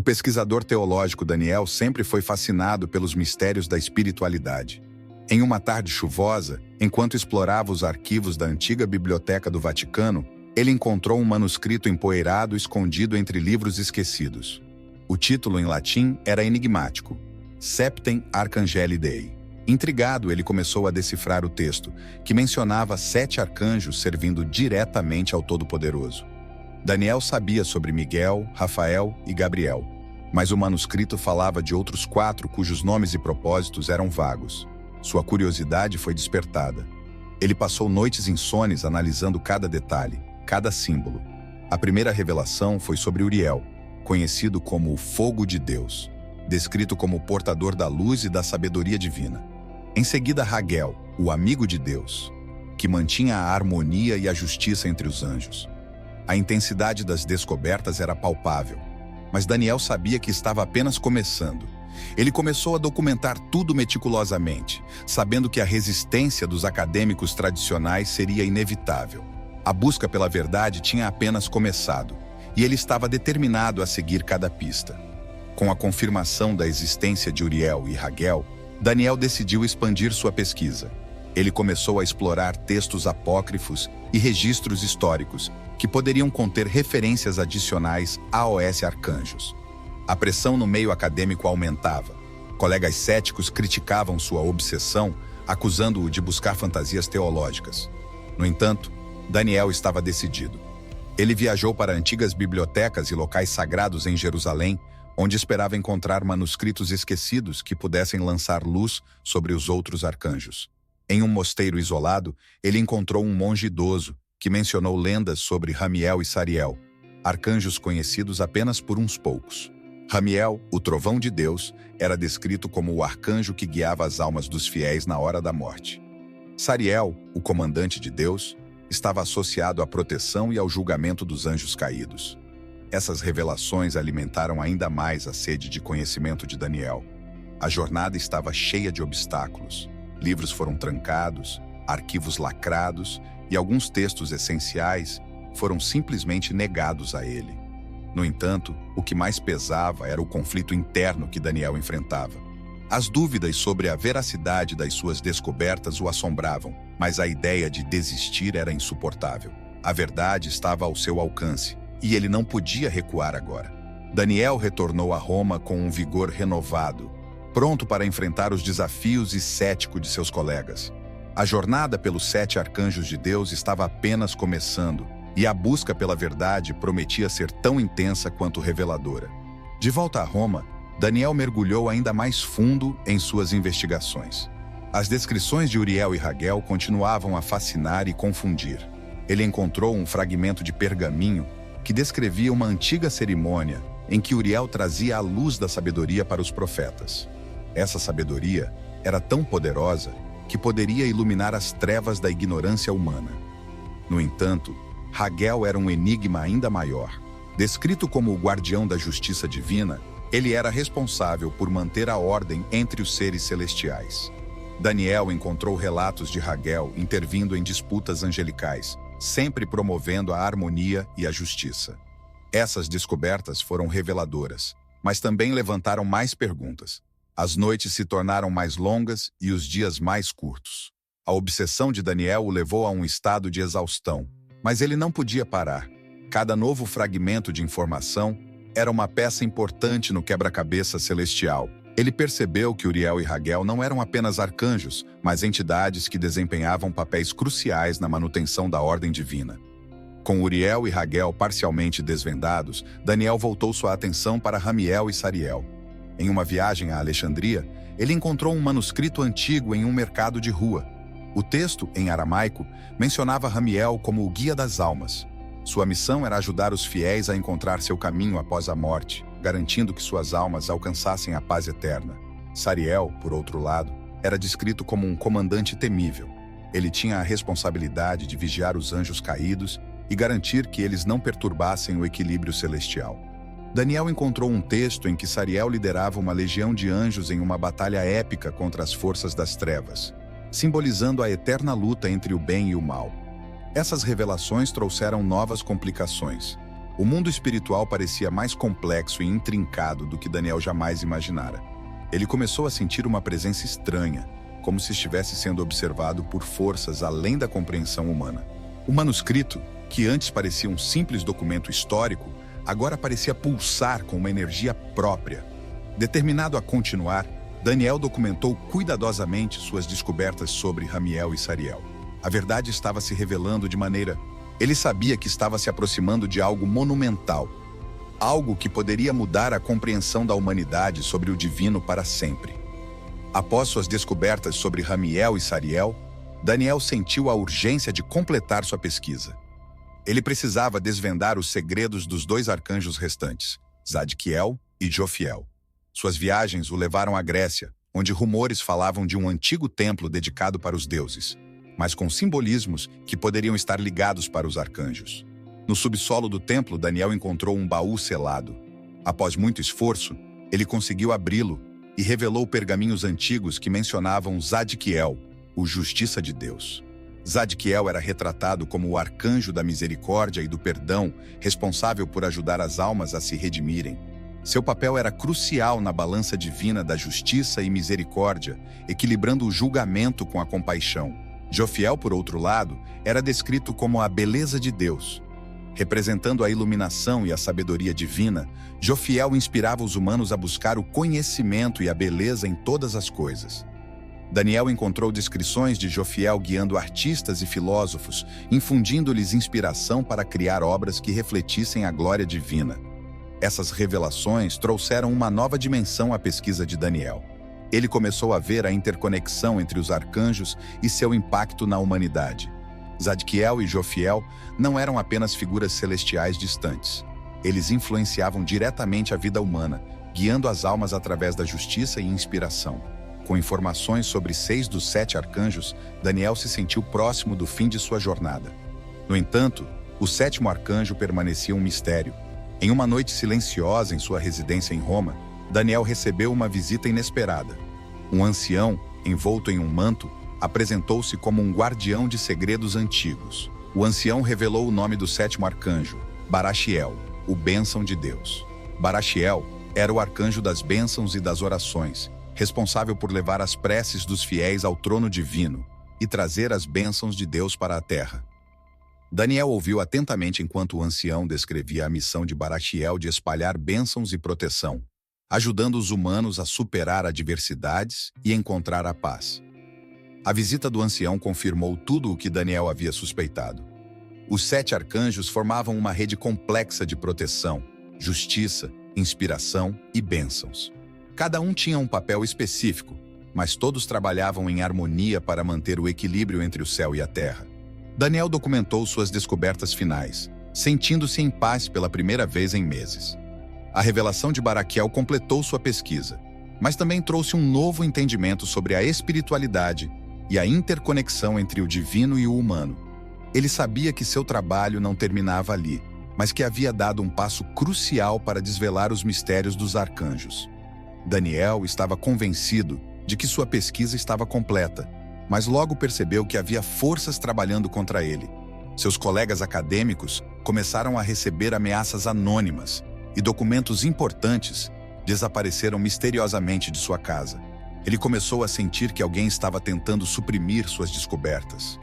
pesquisador teológico Daniel sempre foi fascinado pelos mistérios da espiritualidade. Em uma tarde chuvosa, enquanto explorava os arquivos da antiga biblioteca do Vaticano, ele encontrou um manuscrito empoeirado escondido entre livros esquecidos. O título em latim era enigmático: Septem Arcangeli Dei. Intrigado, ele começou a decifrar o texto, que mencionava 7 arcanjos servindo diretamente ao Todo-Poderoso. Daniel sabia sobre Miguel, Rafael e Gabriel, mas o manuscrito falava de outros 4 cujos nomes e propósitos eram vagos. Sua curiosidade foi despertada. Ele passou noites insones analisando cada detalhe, cada símbolo. A primeira revelação foi sobre Uriel, conhecido como o Fogo de Deus, descrito como o portador da luz e da sabedoria divina. Em seguida, Raguel, o amigo de Deus, que mantinha a harmonia e a justiça entre os anjos. A intensidade das descobertas era palpável, mas Daniel sabia que estava apenas começando. Ele começou a documentar tudo meticulosamente, sabendo que a resistência dos acadêmicos tradicionais seria inevitável. A busca pela verdade tinha apenas começado, e ele estava determinado a seguir cada pista. Com a confirmação da existência de Uriel e Raguel, Daniel decidiu expandir sua pesquisa. Ele começou a explorar textos apócrifos e registros históricos que poderiam conter referências adicionais a OS Arcanjos. A pressão no meio acadêmico aumentava. Colegas céticos criticavam sua obsessão, acusando-o de buscar fantasias teológicas. No entanto, Daniel estava decidido. Ele viajou para antigas bibliotecas e locais sagrados em Jerusalém, onde esperava encontrar manuscritos esquecidos que pudessem lançar luz sobre os outros arcanjos. Em um mosteiro isolado, ele encontrou um monge idoso que mencionou lendas sobre Ramiel e Sariel, arcanjos conhecidos apenas por uns poucos. Ramiel, o trovão de Deus, era descrito como o arcanjo que guiava as almas dos fiéis na hora da morte. Sariel, o comandante de Deus, estava associado à proteção e ao julgamento dos anjos caídos. Essas revelações alimentaram ainda mais a sede de conhecimento de Daniel. A jornada estava cheia de obstáculos. Livros foram trancados, arquivos lacrados e alguns textos essenciais foram simplesmente negados a ele. No entanto, o que mais pesava era o conflito interno que Daniel enfrentava. As dúvidas sobre a veracidade das suas descobertas o assombravam, mas a ideia de desistir era insuportável. A verdade estava ao seu alcance, e ele não podia recuar agora. Daniel retornou a Roma com um vigor renovado, pronto para enfrentar os desafios e cético de seus colegas. A jornada pelos 7 arcanjos de Deus estava apenas começando, e a busca pela verdade prometia ser tão intensa quanto reveladora. De volta a Roma, Daniel mergulhou ainda mais fundo em suas investigações. As descrições de Uriel e Raguel continuavam a fascinar e confundir. Ele encontrou um fragmento de pergaminho que descrevia uma antiga cerimônia em que Uriel trazia a luz da sabedoria para os profetas. Essa sabedoria era tão poderosa que poderia iluminar as trevas da ignorância humana. No entanto, Raguel era um enigma ainda maior. Descrito como o guardião da justiça divina, ele era responsável por manter a ordem entre os seres celestiais. Daniel encontrou relatos de Raguel intervindo em disputas angelicais, sempre promovendo a harmonia e a justiça. Essas descobertas foram reveladoras, mas também levantaram mais perguntas. As noites se tornaram mais longas e os dias mais curtos. A obsessão de Daniel o levou a um estado de exaustão, mas ele não podia parar. Cada novo fragmento de informação era uma peça importante no quebra-cabeça celestial. Ele percebeu que Uriel e Raguel não eram apenas arcanjos, mas entidades que desempenhavam papéis cruciais na manutenção da ordem divina. Com Uriel e Raguel parcialmente desvendados, Daniel voltou sua atenção para Ramiel e Sariel. Em uma viagem a Alexandria, ele encontrou um manuscrito antigo em um mercado de rua. O texto, em aramaico, mencionava Ramiel como o guia das almas. Sua missão era ajudar os fiéis a encontrar seu caminho após a morte, garantindo que suas almas alcançassem a paz eterna. Sariel, por outro lado, era descrito como um comandante temível. Ele tinha a responsabilidade de vigiar os anjos caídos e garantir que eles não perturbassem o equilíbrio celestial. Daniel encontrou um texto em que Sariel liderava uma legião de anjos em uma batalha épica contra as forças das trevas, simbolizando a eterna luta entre o bem e o mal. Essas revelações trouxeram novas complicações. O mundo espiritual parecia mais complexo e intrincado do que Daniel jamais imaginara. Ele começou a sentir uma presença estranha, como se estivesse sendo observado por forças além da compreensão humana. O manuscrito, que antes parecia um simples documento histórico, agora parecia pulsar com uma energia própria. Determinado a continuar, Daniel documentou cuidadosamente suas descobertas sobre Ramiel e Sariel. A verdade estava se revelando de maneira... Ele sabia que estava se aproximando de algo monumental, algo que poderia mudar a compreensão da humanidade sobre o divino para sempre. Após suas descobertas sobre Ramiel e Sariel, Daniel sentiu a urgência de completar sua pesquisa. Ele precisava desvendar os segredos dos 2 arcanjos restantes, Zadkiel e Jofiel. Suas viagens o levaram à Grécia, onde rumores falavam de um antigo templo dedicado para os deuses, mas com simbolismos que poderiam estar ligados para os arcanjos. No subsolo do templo, Daniel encontrou um baú selado. Após muito esforço, ele conseguiu abri-lo e revelou pergaminhos antigos que mencionavam Zadkiel, o Justiça de Deus. Zadkiel era retratado como o arcanjo da misericórdia e do perdão, responsável por ajudar as almas a se redimirem. Seu papel era crucial na balança divina da justiça e misericórdia, equilibrando o julgamento com a compaixão. Jofiel, por outro lado, era descrito como a beleza de Deus. Representando a iluminação e a sabedoria divina, Jofiel inspirava os humanos a buscar o conhecimento e a beleza em todas as coisas. Daniel encontrou descrições de Jofiel guiando artistas e filósofos, infundindo-lhes inspiração para criar obras que refletissem a glória divina. Essas revelações trouxeram uma nova dimensão à pesquisa de Daniel. Ele começou a ver a interconexão entre os arcanjos e seu impacto na humanidade. Zadkiel e Jofiel não eram apenas figuras celestiais distantes. Eles influenciavam diretamente a vida humana, guiando as almas através da justiça e inspiração. Com informações sobre 6 dos 7 arcanjos, Daniel se sentiu próximo do fim de sua jornada. No entanto, o 7º arcanjo permanecia um mistério. Em uma noite silenciosa em sua residência em Roma, Daniel recebeu uma visita inesperada. Um ancião, envolto em um manto, apresentou-se como um guardião de segredos antigos. O ancião revelou o nome do 7º arcanjo, Baraxiel, o bênção de Deus. Baraxiel era o arcanjo das bênçãos e das orações, responsável por levar as preces dos fiéis ao trono divino e trazer as bênçãos de Deus para a terra. Daniel ouviu atentamente enquanto o ancião descrevia a missão de Baraxiel de espalhar bênçãos e proteção, ajudando os humanos a superar adversidades e encontrar a paz. A visita do ancião confirmou tudo o que Daniel havia suspeitado. Os 7 arcanjos formavam uma rede complexa de proteção, justiça, inspiração e bênçãos. Cada um tinha um papel específico, mas todos trabalhavam em harmonia para manter o equilíbrio entre o céu e a terra. Daniel documentou suas descobertas finais, sentindo-se em paz pela primeira vez em meses. A revelação de Baraquiel completou sua pesquisa, mas também trouxe um novo entendimento sobre a espiritualidade e a interconexão entre o divino e o humano. Ele sabia que seu trabalho não terminava ali, mas que havia dado um passo crucial para desvelar os mistérios dos arcanjos. Daniel estava convencido de que sua pesquisa estava completa, mas logo percebeu que havia forças trabalhando contra ele. Seus colegas acadêmicos começaram a receber ameaças anônimas, e documentos importantes desapareceram misteriosamente de sua casa. Ele começou a sentir que alguém estava tentando suprimir suas descobertas.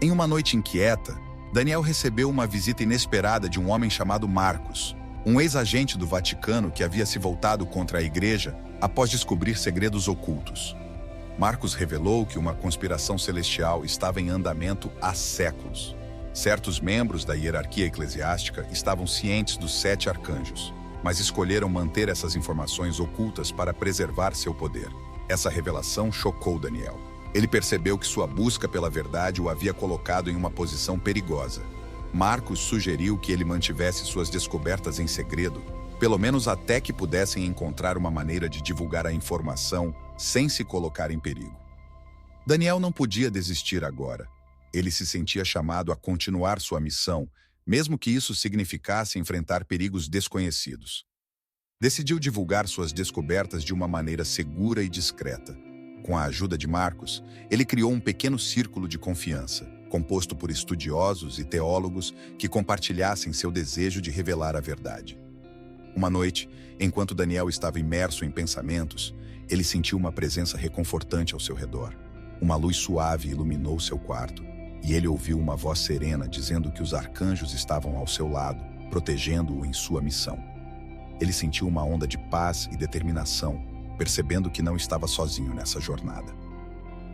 Em uma noite inquieta, Daniel recebeu uma visita inesperada de um homem chamado Marcos, um ex-agente do Vaticano que havia se voltado contra a igreja após descobrir segredos ocultos. Marcos revelou que uma conspiração celestial estava em andamento há séculos. Certos membros da hierarquia eclesiástica estavam cientes dos 7 arcanjos, mas escolheram manter essas informações ocultas para preservar seu poder. Essa revelação chocou Daniel. Ele percebeu que sua busca pela verdade o havia colocado em uma posição perigosa. Marcos sugeriu que ele mantivesse suas descobertas em segredo, pelo menos até que pudessem encontrar uma maneira de divulgar a informação sem se colocar em perigo. Daniel não podia desistir agora. Ele se sentia chamado a continuar sua missão, mesmo que isso significasse enfrentar perigos desconhecidos. Decidiu divulgar suas descobertas de uma maneira segura e discreta. Com a ajuda de Marcos, ele criou um pequeno círculo de confiança, composto por estudiosos e teólogos que compartilhassem seu desejo de revelar a verdade. Uma noite, enquanto Daniel estava imerso em pensamentos, ele sentiu uma presença reconfortante ao seu redor. Uma luz suave iluminou seu quarto, e ele ouviu uma voz serena dizendo que os arcanjos estavam ao seu lado, protegendo-o em sua missão. Ele sentiu uma onda de paz e determinação, percebendo que não estava sozinho nessa jornada.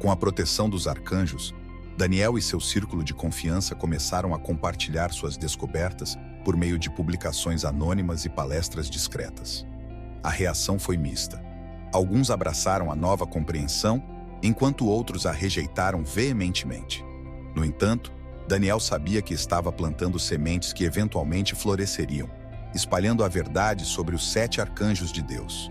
Com a proteção dos arcanjos, Daniel e seu círculo de confiança começaram a compartilhar suas descobertas por meio de publicações anônimas e palestras discretas. A reação foi mista. Alguns abraçaram a nova compreensão, enquanto outros a rejeitaram veementemente. No entanto, Daniel sabia que estava plantando sementes que eventualmente floresceriam, espalhando a verdade sobre os 7 arcanjos de Deus.